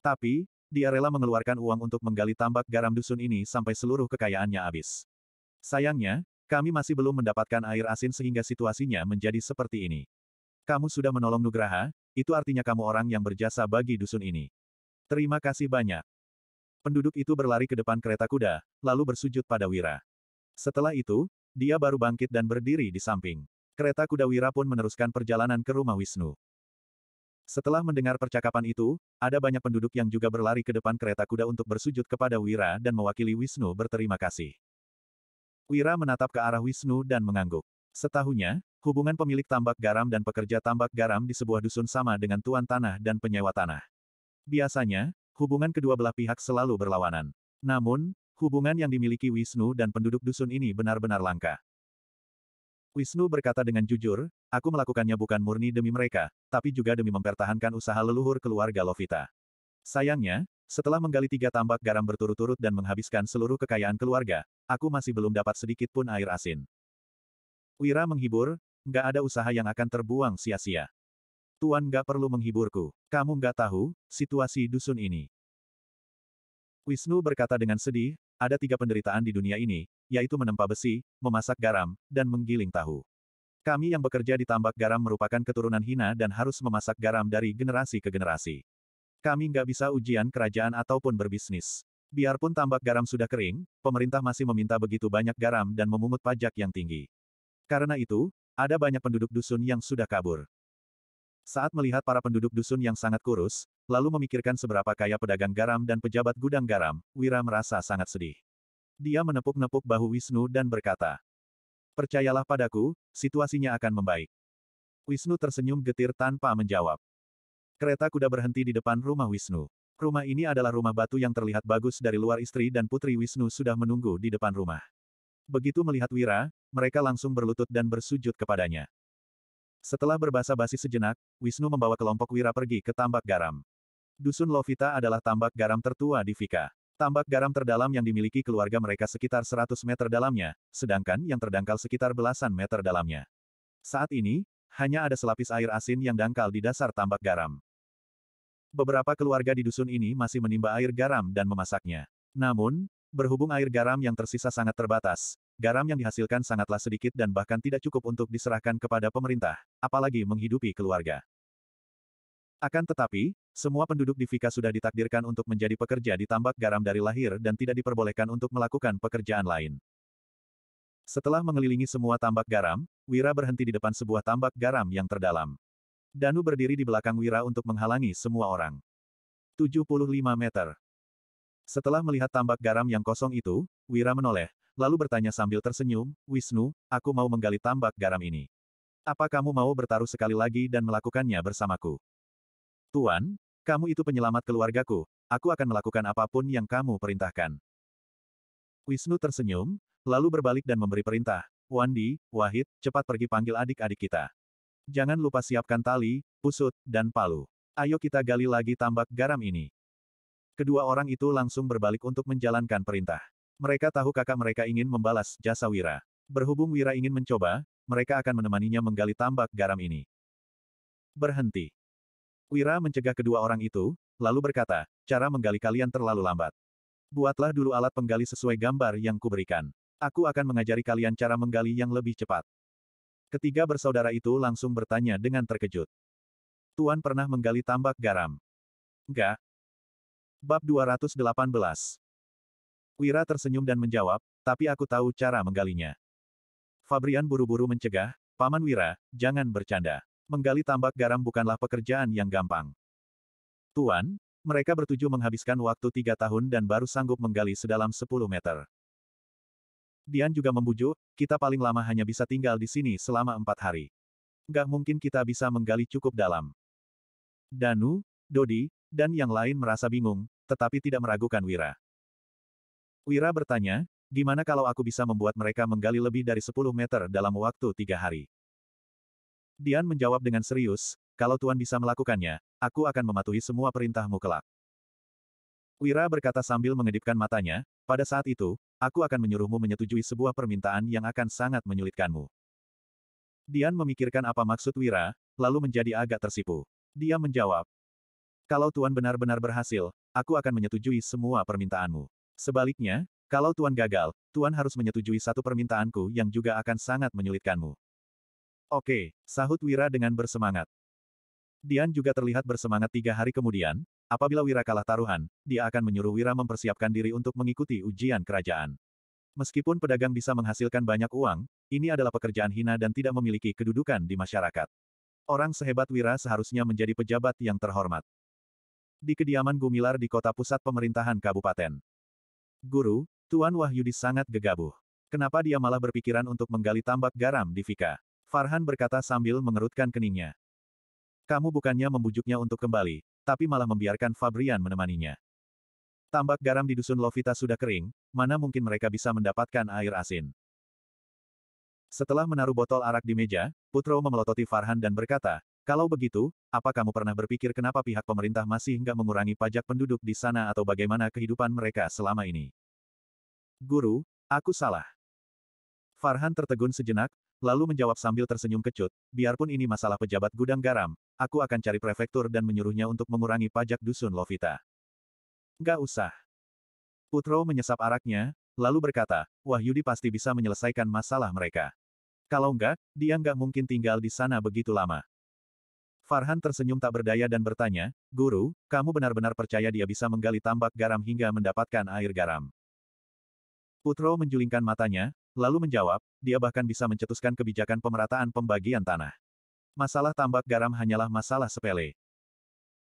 Tapi, dia rela mengeluarkan uang untuk menggali tambak garam dusun ini sampai seluruh kekayaannya habis. Sayangnya, kami masih belum mendapatkan air asin sehingga situasinya menjadi seperti ini. Kamu sudah menolong Nugraha, itu artinya kamu orang yang berjasa bagi dusun ini. Terima kasih banyak. Penduduk itu berlari ke depan kereta kuda, lalu bersujud pada Wira. Setelah itu, dia baru bangkit dan berdiri di samping. Kereta kuda Wira pun meneruskan perjalanan ke rumah Wisnu. Setelah mendengar percakapan itu, ada banyak penduduk yang juga berlari ke depan kereta kuda untuk bersujud kepada Wira dan mewakili Wisnu berterima kasih. Wira menatap ke arah Wisnu dan mengangguk. Setahunya, hubungan pemilik tambak garam dan pekerja tambak garam di sebuah dusun sama dengan tuan tanah dan penyewa tanah. Biasanya, hubungan kedua belah pihak selalu berlawanan. Namun, hubungan yang dimiliki Wisnu dan penduduk dusun ini benar-benar langka. Wisnu berkata dengan jujur, aku melakukannya bukan murni demi mereka, tapi juga demi mempertahankan usaha leluhur keluarga Lovita. Sayangnya, setelah menggali 3 tambak garam berturut-turut dan menghabiskan seluruh kekayaan keluarga, aku masih belum dapat sedikit pun air asin. Wira menghibur, nggak ada usaha yang akan terbuang sia-sia. Tuan nggak perlu menghiburku. Kamu nggak tahu, situasi dusun ini. Wisnu berkata dengan sedih, ada 3 penderitaan di dunia ini, yaitu menempa besi, memasak garam, dan menggiling tahu. Kami yang bekerja di tambak garam merupakan keturunan hina dan harus memasak garam dari generasi ke generasi. Kami nggak bisa ujian kerajaan ataupun berbisnis. Biarpun tambak garam sudah kering, pemerintah masih meminta begitu banyak garam dan memungut pajak yang tinggi. Karena itu, ada banyak penduduk dusun yang sudah kabur. Saat melihat para penduduk dusun yang sangat kurus, lalu memikirkan seberapa kaya pedagang garam dan pejabat gudang garam, Wira merasa sangat sedih. Dia menepuk-nepuk bahu Wisnu dan berkata, percayalah padaku, situasinya akan membaik. Wisnu tersenyum getir tanpa menjawab. Kereta kuda berhenti di depan rumah Wisnu. Rumah ini adalah rumah batu yang terlihat bagus dari luar. Istri dan putri Wisnu sudah menunggu di depan rumah. Begitu melihat Wira, mereka langsung berlutut dan bersujud kepadanya. Setelah berbasa-basi sejenak, Wisnu membawa kelompok Wira pergi ke tambak garam. Dusun Lovita adalah tambak garam tertua di Vika. Tambak garam terdalam yang dimiliki keluarga mereka sekitar 100 meter dalamnya, sedangkan yang terdangkal sekitar belasan meter dalamnya. Saat ini, hanya ada selapis air asin yang dangkal di dasar tambak garam. Beberapa keluarga di dusun ini masih menimba air garam dan memasaknya. Namun, berhubung air garam yang tersisa sangat terbatas, garam yang dihasilkan sangatlah sedikit dan bahkan tidak cukup untuk diserahkan kepada pemerintah, apalagi menghidupi keluarga. Akan tetapi, semua penduduk di Vika sudah ditakdirkan untuk menjadi pekerja di tambak garam dari lahir dan tidak diperbolehkan untuk melakukan pekerjaan lain. Setelah mengelilingi semua tambak garam, Wira berhenti di depan sebuah tambak garam yang terdalam. Danu berdiri di belakang Wira untuk menghalangi semua orang. 75 meter. Setelah melihat tambak garam yang kosong itu, Wira menoleh, lalu bertanya sambil tersenyum, Wisnu, aku mau menggali tambak garam ini. Apa kamu mau bertaruh sekali lagi dan melakukannya bersamaku? Tuan, kamu itu penyelamat keluargaku, aku akan melakukan apapun yang kamu perintahkan. Wisnu tersenyum, lalu berbalik dan memberi perintah, Wandi, Wahid, cepat pergi panggil adik-adik kita. Jangan lupa siapkan tali, pusut, dan palu. Ayo kita gali lagi tambak garam ini. Kedua orang itu langsung berbalik untuk menjalankan perintah. Mereka tahu kakak mereka ingin membalas jasa Wira. Berhubung Wira ingin mencoba, mereka akan menemaninya menggali tambak garam ini. Berhenti. Wira mencegah kedua orang itu, lalu berkata, cara menggali kalian terlalu lambat. Buatlah dulu alat penggali sesuai gambar yang kuberikan. Aku akan mengajari kalian cara menggali yang lebih cepat. Ketiga bersaudara itu langsung bertanya dengan terkejut. Tuan pernah menggali tambak garam? Enggak. Bab 218. Wira tersenyum dan menjawab, tapi aku tahu cara menggalinya. Fabrian buru-buru mencegah, Paman Wira, jangan bercanda. Menggali tambak garam bukanlah pekerjaan yang gampang. Tuan, mereka bertujuh menghabiskan waktu 3 tahun dan baru sanggup menggali sedalam 10 meter. Dian juga membujuk, kita paling lama hanya bisa tinggal di sini selama 4 hari. Nggak mungkin kita bisa menggali cukup dalam. Danu, Dodi, dan yang lain merasa bingung, tetapi tidak meragukan Wira. Wira bertanya, gimana kalau aku bisa membuat mereka menggali lebih dari 10 meter dalam waktu 3 hari? Dian menjawab dengan serius, kalau Tuan bisa melakukannya, aku akan mematuhi semua perintahmu kelak. Wira berkata sambil mengedipkan matanya, pada saat itu, aku akan menyuruhmu menyetujui sebuah permintaan yang akan sangat menyulitkanmu. Dian memikirkan apa maksud Wira, lalu menjadi agak tersipu. Dia menjawab, kalau Tuan benar-benar berhasil, aku akan menyetujui semua permintaanmu. Sebaliknya, kalau Tuan gagal, Tuan harus menyetujui satu permintaanku yang juga akan sangat menyulitkanmu. Oke, sahut Wira dengan bersemangat. Dian juga terlihat bersemangat 3 hari kemudian, apabila Wira kalah taruhan, dia akan menyuruh Wira mempersiapkan diri untuk mengikuti ujian kerajaan. Meskipun pedagang bisa menghasilkan banyak uang, ini adalah pekerjaan hina dan tidak memiliki kedudukan di masyarakat. Orang sehebat Wira seharusnya menjadi pejabat yang terhormat. Di kediaman Gumilar di kota pusat pemerintahan kabupaten. Guru, Tuan Wahyudi sangat gegabah. Kenapa dia malah berpikiran untuk menggali tambak garam di Vika? Farhan berkata sambil mengerutkan keningnya. Kamu bukannya membujuknya untuk kembali, tapi malah membiarkan Fabrian menemaninya. Tambak garam di dusun Lovita sudah kering, mana mungkin mereka bisa mendapatkan air asin. Setelah menaruh botol arak di meja, Putro memelototi Farhan dan berkata, kalau begitu, apa kamu pernah berpikir kenapa pihak pemerintah masih nggak mengurangi pajak penduduk di sana atau bagaimana kehidupan mereka selama ini? Guru, aku salah. Farhan tertegun sejenak, lalu menjawab sambil tersenyum kecut, biarpun ini masalah pejabat gudang garam, aku akan cari prefektur dan menyuruhnya untuk mengurangi pajak dusun Lovita. Nggak usah. Putro menyesap araknya, lalu berkata, Wahyudi pasti bisa menyelesaikan masalah mereka. Kalau enggak, dia nggak mungkin tinggal di sana begitu lama. Farhan tersenyum tak berdaya dan bertanya, Guru, kamu benar-benar percaya dia bisa menggali tambak garam hingga mendapatkan air garam? Putro menjulingkan matanya, lalu menjawab, dia bahkan bisa mencetuskan kebijakan pemerataan pembagian tanah. Masalah tambak garam hanyalah masalah sepele.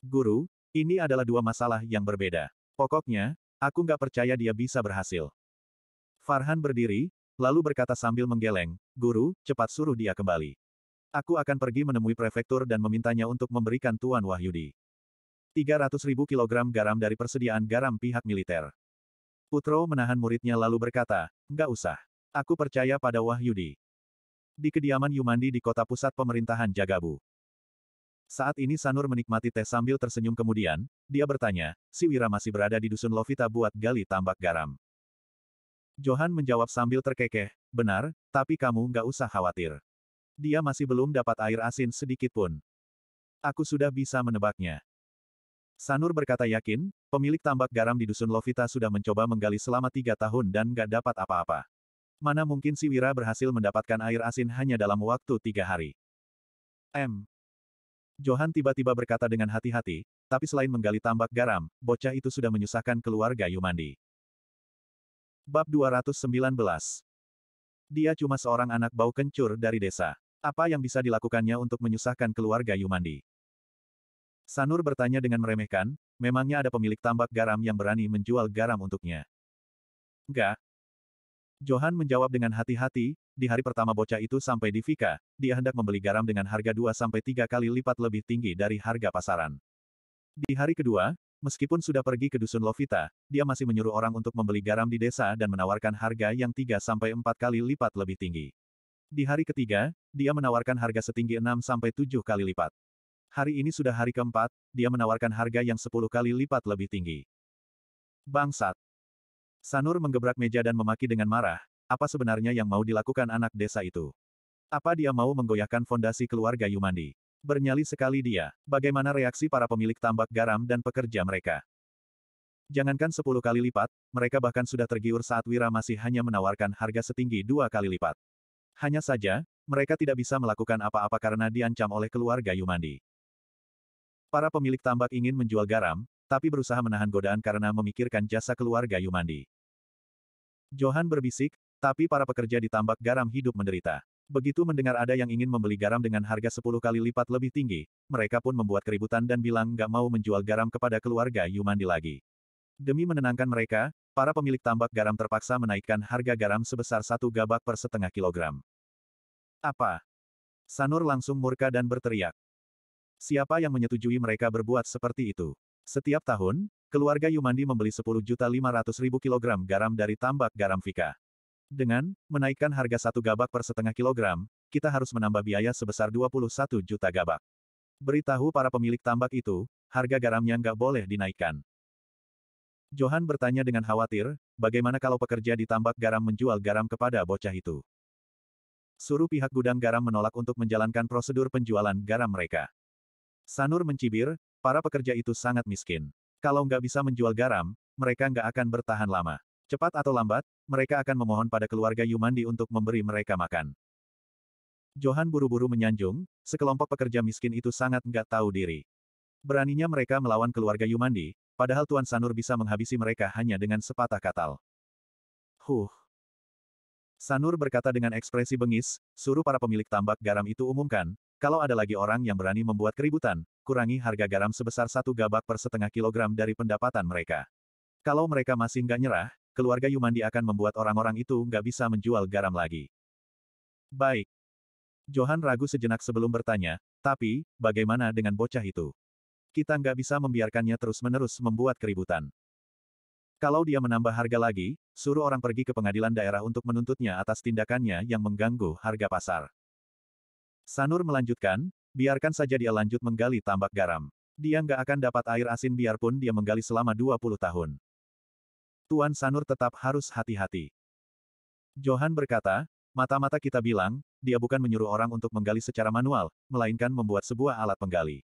Guru, ini adalah dua masalah yang berbeda. Pokoknya, aku nggak percaya dia bisa berhasil. Farhan berdiri, lalu berkata sambil menggeleng, Guru, cepat suruh dia kembali. Aku akan pergi menemui prefektur dan memintanya untuk memberikan Tuan Wahyudi. 300.000 kilogram garam dari persediaan garam pihak militer. Putro menahan muridnya lalu berkata, "Nggak usah. Aku percaya pada Wahyudi." Di kediaman Yumandi di kota pusat pemerintahan Jagabu. Saat ini Sanur menikmati teh sambil tersenyum kemudian, dia bertanya, "Si Wira masih berada di dusun Lovita buat gali tambak garam?" Johan menjawab sambil terkekeh, "Benar, tapi kamu nggak usah khawatir. Dia masih belum dapat air asin sedikit pun. Aku sudah bisa menebaknya." Sanur berkata yakin, pemilik tambak garam di dusun Lovita sudah mencoba menggali selama 3 tahun dan nggak dapat apa-apa. Mana mungkin si Wira berhasil mendapatkan air asin hanya dalam waktu 3 hari. Johan tiba-tiba berkata dengan hati-hati, tapi selain menggali tambak garam, bocah itu sudah menyusahkan keluarga Yumandi. Bab 219. Dia cuma seorang anak bau kencur dari desa. Apa yang bisa dilakukannya untuk menyusahkan keluarga Yumandi? Sanur bertanya dengan meremehkan, memangnya ada pemilik tambak garam yang berani menjual garam untuknya? Enggak. Johan menjawab dengan hati-hati, di hari pertama bocah itu sampai di Vika, dia hendak membeli garam dengan harga 2-3 kali lipat lebih tinggi dari harga pasaran. Di hari kedua, meskipun sudah pergi ke dusun Lovita, dia masih menyuruh orang untuk membeli garam di desa dan menawarkan harga yang 3-4 kali lipat lebih tinggi. Di hari ketiga, dia menawarkan harga setinggi 6-7 kali lipat. Hari ini sudah hari keempat, dia menawarkan harga yang 10 kali lipat lebih tinggi. Bangsat! Sanur menggebrak meja dan memaki dengan marah, apa sebenarnya yang mau dilakukan anak desa itu? Apa dia mau menggoyahkan fondasi keluarga Yumandi? Bernyali sekali dia. Bagaimana reaksi para pemilik tambak garam dan pekerja mereka? Jangankan 10 kali lipat, mereka bahkan sudah tergiur saat Wira masih hanya menawarkan harga setinggi 2 kali lipat. Hanya saja, mereka tidak bisa melakukan apa-apa karena diancam oleh keluarga Yumandi. Para pemilik tambak ingin menjual garam, tapi berusaha menahan godaan karena memikirkan jasa keluarga Yumandi. Johan berbisik, tapi para pekerja di tambak garam hidup menderita. Begitu mendengar ada yang ingin membeli garam dengan harga 10 kali lipat lebih tinggi, mereka pun membuat keributan dan bilang nggak mau menjual garam kepada keluarga Yumandi lagi. Demi menenangkan mereka, para pemilik tambak garam terpaksa menaikkan harga garam sebesar 1 gabak per setengah kilogram. Apa? Sanur langsung murka dan berteriak. Siapa yang menyetujui mereka berbuat seperti itu? Setiap tahun, keluarga Yumandi membeli 10.500.000 kilogram garam dari tambak garam Vika. Dengan menaikkan harga 1 gabak per setengah kilogram, kita harus menambah biaya sebesar 21 juta gabak. Beritahu para pemilik tambak itu, harga garamnya nggak boleh dinaikkan. Johan bertanya dengan khawatir, bagaimana kalau pekerja di tambak garam menjual garam kepada bocah itu? Suruh pihak gudang garam menolak untuk menjalankan prosedur penjualan garam mereka. Sanur mencibir, para pekerja itu sangat miskin. Kalau nggak bisa menjual garam, mereka nggak akan bertahan lama. Cepat atau lambat, mereka akan memohon pada keluarga Yumandi untuk memberi mereka makan. Johan buru-buru menyanjung, sekelompok pekerja miskin itu sangat nggak tahu diri. Beraninya mereka melawan keluarga Yumandi, padahal Tuan Sanur bisa menghabisi mereka hanya dengan sepatah katal. Sanur berkata dengan ekspresi bengis, suruh para pemilik tambak garam itu umumkan, kalau ada lagi orang yang berani membuat keributan, kurangi harga garam sebesar 1 gabak per setengah kilogram dari pendapatan mereka. Kalau mereka masih nggak nyerah, keluarga Yumandi akan membuat orang-orang itu nggak bisa menjual garam lagi. Baik. Johan ragu sejenak sebelum bertanya, tapi, bagaimana dengan bocah itu? Kita nggak bisa membiarkannya terus-menerus membuat keributan. Kalau dia menambah harga lagi, suruh orang pergi ke pengadilan daerah untuk menuntutnya atas tindakannya yang mengganggu harga pasar. Sanur melanjutkan, biarkan saja dia lanjut menggali tambak garam. Dia nggak akan dapat air asin biarpun dia menggali selama 20 tahun. Tuan Sanur tetap harus hati-hati. Johan berkata, mata-mata kita bilang, dia bukan menyuruh orang untuk menggali secara manual, melainkan membuat sebuah alat penggali.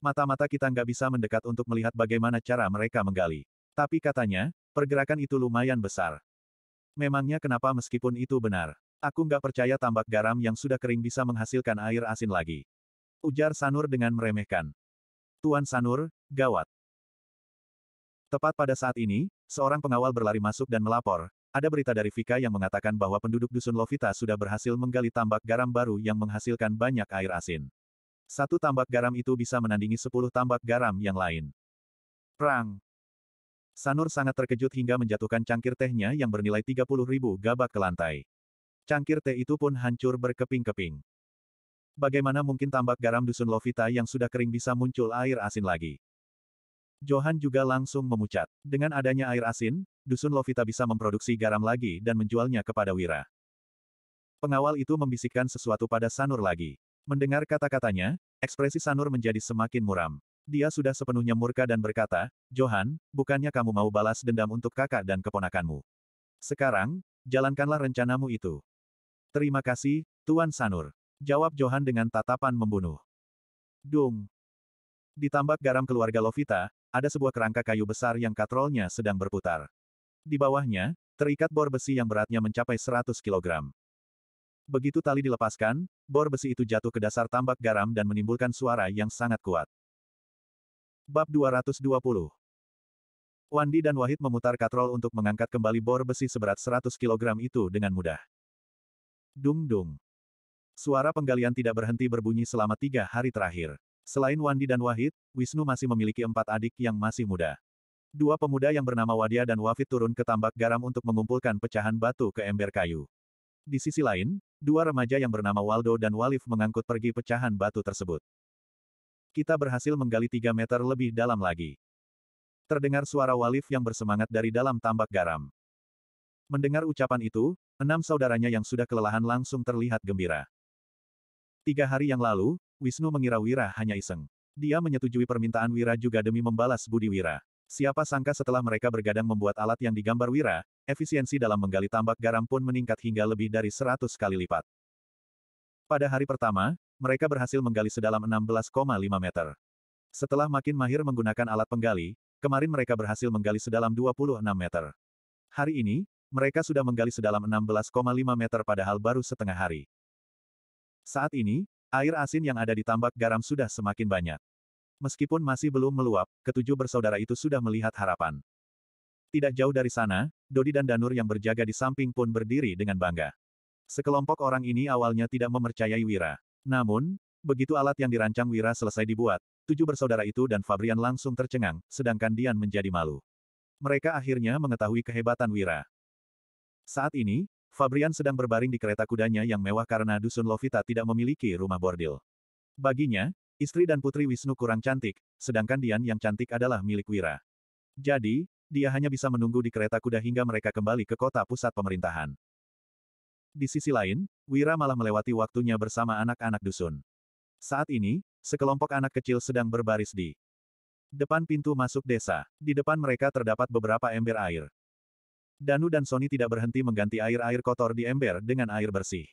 Mata-mata kita nggak bisa mendekat untuk melihat bagaimana cara mereka menggali. Tapi katanya, pergerakan itu lumayan besar. Memangnya kenapa meskipun itu benar? Aku nggak percaya tambak garam yang sudah kering bisa menghasilkan air asin lagi. Ujar Sanur dengan meremehkan. Tuan Sanur, gawat. Tepat pada saat ini, seorang pengawal berlari masuk dan melapor. Ada berita dari Vika yang mengatakan bahwa penduduk dusun Lovita sudah berhasil menggali tambak garam baru yang menghasilkan banyak air asin. 1 tambak garam itu bisa menandingi 10 tambak garam yang lain. Perang. Sanur sangat terkejut hingga menjatuhkan cangkir tehnya yang bernilai 30.000 gabak ke lantai. Cangkir teh itu pun hancur berkeping-keping. Bagaimana mungkin tambak garam dusun Lovita yang sudah kering bisa muncul air asin lagi? Johan juga langsung memucat. Dengan adanya air asin, dusun Lovita bisa memproduksi garam lagi dan menjualnya kepada Wira. Pengawal itu membisikkan sesuatu pada Sanur lagi. Mendengar kata-katanya, ekspresi Sanur menjadi semakin muram. Dia sudah sepenuhnya murka dan berkata, Johan, bukannya kamu mau balas dendam untuk kakak dan keponakanmu. Sekarang, jalankanlah rencanamu itu. Terima kasih, Tuan Sanur. Jawab Johan dengan tatapan membunuh. Dung. Di tambak garam keluarga Lovita, ada sebuah kerangka kayu besar yang katrolnya sedang berputar. Di bawahnya, terikat bor besi yang beratnya mencapai 100 kilogram. Begitu tali dilepaskan, bor besi itu jatuh ke dasar tambak garam dan menimbulkan suara yang sangat kuat. Bab 220. Wandi dan Wahid memutar katrol untuk mengangkat kembali bor besi seberat 100 kilogram itu dengan mudah. Dung-dung. Suara penggalian tidak berhenti berbunyi selama 3 hari terakhir. Selain Wandi dan Wahid, Wisnu masih memiliki 4 adik yang masih muda. 2 pemuda yang bernama Wadia dan Wafid turun ke tambak garam untuk mengumpulkan pecahan batu ke ember kayu. Di sisi lain, 2 remaja yang bernama Waldo dan Walif mengangkut pergi pecahan batu tersebut. Kita berhasil menggali 3 meter lebih dalam lagi. Terdengar suara Walif yang bersemangat dari dalam tambak garam. Mendengar ucapan itu, 6 saudaranya yang sudah kelelahan langsung terlihat gembira. 3 hari yang lalu, Wisnu mengira Wira hanya iseng. Dia menyetujui permintaan Wira juga demi membalas budi Wira. Siapa sangka setelah mereka bergadang membuat alat yang digambar Wira, efisiensi dalam menggali tambak garam pun meningkat hingga lebih dari 100 kali lipat. Pada hari pertama, mereka berhasil menggali sedalam 16,5 meter. Setelah makin mahir menggunakan alat penggali, kemarin mereka berhasil menggali sedalam 26 meter. Hari ini, mereka sudah menggali sedalam 16,5 meter padahal baru setengah hari. Saat ini, air asin yang ada di tambak garam sudah semakin banyak. Meskipun masih belum meluap, ketujuh bersaudara itu sudah melihat harapan. Tidak jauh dari sana, Dodi dan Danur yang berjaga di samping pun berdiri dengan bangga. Sekelompok orang ini awalnya tidak mempercayai Wira. Namun, begitu alat yang dirancang Wira selesai dibuat, 7 bersaudara itu dan Fabrian langsung tercengang, sedangkan Dian menjadi malu. Mereka akhirnya mengetahui kehebatan Wira. Saat ini, Fabrian sedang berbaring di kereta kudanya yang mewah karena dusun Lovita tidak memiliki rumah bordil. Baginya, istri dan putri Wisnu kurang cantik, sedangkan Dian yang cantik adalah milik Wira. Jadi, dia hanya bisa menunggu di kereta kuda hingga mereka kembali ke kota pusat pemerintahan. Di sisi lain, Wira malah melewati waktunya bersama anak-anak dusun. Saat ini, sekelompok anak kecil sedang berbaris di depan pintu masuk desa. Di depan mereka terdapat beberapa ember air. Danu dan Sony tidak berhenti mengganti air-air kotor di ember dengan air bersih.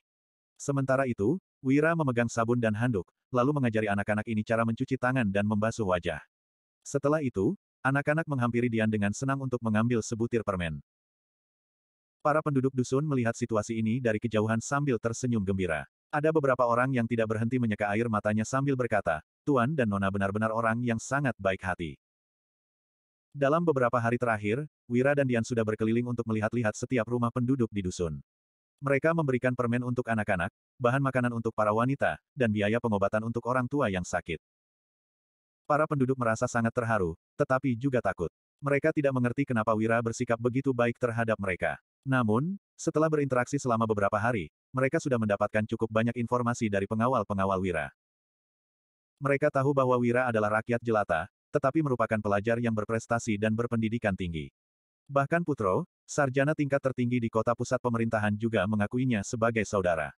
Sementara itu, Wira memegang sabun dan handuk, lalu mengajari anak-anak ini cara mencuci tangan dan membasuh wajah. Setelah itu, anak-anak menghampiri Dian dengan senang untuk mengambil sebutir permen. Para penduduk dusun melihat situasi ini dari kejauhan sambil tersenyum gembira. Ada beberapa orang yang tidak berhenti menyeka air matanya sambil berkata, Tuan dan Nona benar-benar orang yang sangat baik hati. Dalam beberapa hari terakhir, Wira dan Dian sudah berkeliling untuk melihat-lihat setiap rumah penduduk di dusun. Mereka memberikan permen untuk anak-anak, bahan makanan untuk para wanita, dan biaya pengobatan untuk orang tua yang sakit. Para penduduk merasa sangat terharu, tetapi juga takut. Mereka tidak mengerti kenapa Wira bersikap begitu baik terhadap mereka. Namun, setelah berinteraksi selama beberapa hari, mereka sudah mendapatkan cukup banyak informasi dari pengawal-pengawal Wira. Mereka tahu bahwa Wira adalah rakyat jelata, tetapi merupakan pelajar yang berprestasi dan berpendidikan tinggi. Bahkan Putro, sarjana tingkat tertinggi di kota pusat pemerintahan juga mengakuinya sebagai saudara.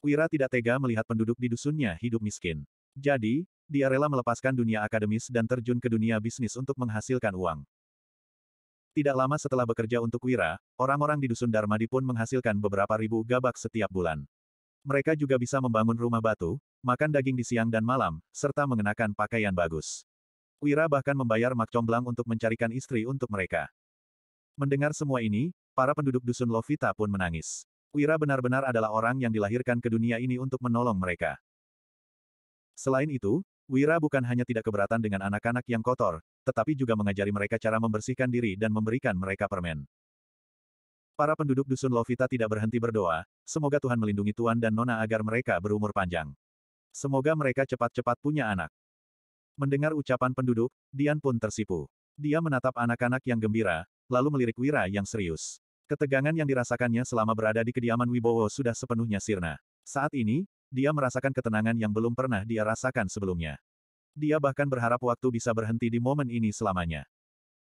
Wira tidak tega melihat penduduk di dusunnya hidup miskin. Jadi, dia rela melepaskan dunia akademis dan terjun ke dunia bisnis untuk menghasilkan uang. Tidak lama setelah bekerja untuk Wira, orang-orang di dusun Darmadi pun menghasilkan beberapa ribu gabak setiap bulan. Mereka juga bisa membangun rumah batu, makan daging di siang dan malam, serta mengenakan pakaian bagus. Wira bahkan membayar mak comblang untuk mencarikan istri untuk mereka. Mendengar semua ini, para penduduk dusun Lovita pun menangis. Wira benar-benar adalah orang yang dilahirkan ke dunia ini untuk menolong mereka. Selain itu, Wira bukan hanya tidak keberatan dengan anak-anak yang kotor, tetapi juga mengajari mereka cara membersihkan diri dan memberikan mereka permen. Para penduduk dusun Lovita tidak berhenti berdoa, semoga Tuhan melindungi Tuan dan Nona agar mereka berumur panjang. Semoga mereka cepat-cepat punya anak. Mendengar ucapan penduduk, Dian pun tersipu. Dia menatap anak-anak yang gembira, lalu melirik Wira yang serius. Ketegangan yang dirasakannya selama berada di kediaman Wibowo sudah sepenuhnya sirna. Saat ini, dia merasakan ketenangan yang belum pernah dia rasakan sebelumnya. Dia bahkan berharap waktu bisa berhenti di momen ini selamanya.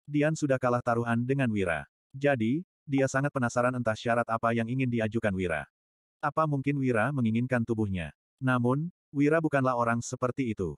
Dian sudah kalah taruhan dengan Wira. Jadi, dia sangat penasaran entah syarat apa yang ingin diajukan Wira. Apa mungkin Wira menginginkan tubuhnya? Namun, Wira bukanlah orang seperti itu.